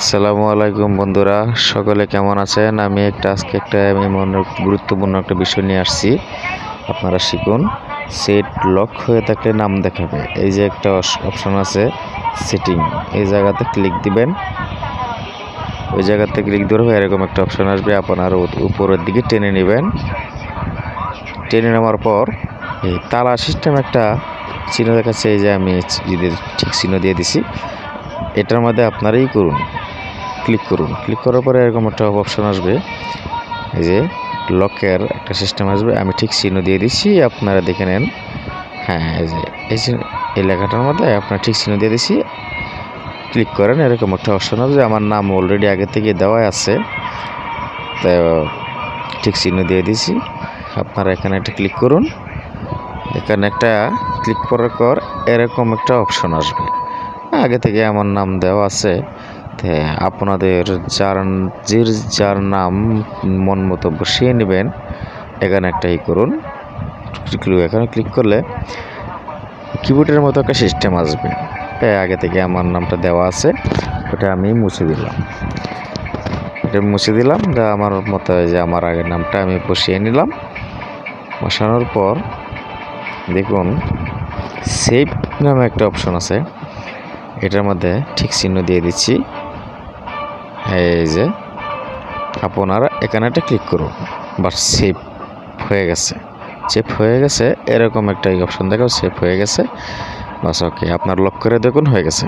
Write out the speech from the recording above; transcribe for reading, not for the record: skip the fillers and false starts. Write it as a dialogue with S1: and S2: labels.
S1: আসসালামু আলাইকুম বন্ধুরা, সকলে কেমন আছেন? আজকে গুরুত্বপূর্ণ একটা বিষয় নিয়ে আসছি। আপনারা শিখুন। সেট লক হয়ে থাকলে নাম দেখাবে। এই যে একটা অপশন আছে সেটিং, এই জায়গাতে ক্লিক দিবেন। ওই জায়গাতে ক্লিক ধরবে, এরকম একটা অপশন আসবে। আপনার উপরের দিকে টেনে নেবেন। টেনে নেওয়ার পর এই তালা সিস্টেম একটা চিহ্ন দেখাচ্ছে, এই যে আমি ঠিক চিহ্ন দিয়ে দিছি। এটার মধ্যে আপনারাই ক্লিক করুন। ক্লিক করার পরে এরকম একটা অপশন আসবে, এই যে লকের একটা সিস্টেম আসবে। আমি ঠিক চিহ্ন দিয়ে দিচ্ছি, আপনারা দেখে নেন। হ্যাঁ, এই লেখাটার মধ্যে আপনার ঠিক চিহ্ন দিয়ে দিচ্ছি, ক্লিক করেন। এরকম একটা অপশন আসবে। আমার নাম অলরেডি আগে থেকে দেওয়া আছে, তো ঠিক চিহ্ন দিয়ে দিছি। আপনারা এখানে একটা ক্লিক করুন। এখানে একটা ক্লিক করার পর এরকম একটা অপশন আসবে। আগে থেকে আমার নাম দেওয়া আছে, আপনাদের যার নাম মন মতো বসিয়ে নেবেন। এখানে একটা করুন। এখানে ক্লিক করলে কিবোর্ডের মতো একটা সিস্টেম আসবে। আগে থেকে আমার নামটা দেওয়া আছে, ওটা আমি মুছে দিলাম। আমার মতো যে আমার আগের নামটা আমি বসিয়ে নিলাম। বসানোর পর দেখুন সেভ নামে একটা অপশন আছে, এটার মধ্যে ঠিক চিহ্ন দিয়ে দিচ্ছি। এই যে আপনারা এখানে একটা ক্লিক করুন, বা সেভ হয়ে গেছে। এরকম একটা অপশন দেখো, সেভ হয়ে গেছে। বাস, ওকে, আপনার লক করে দেখুন হয়ে গেছে।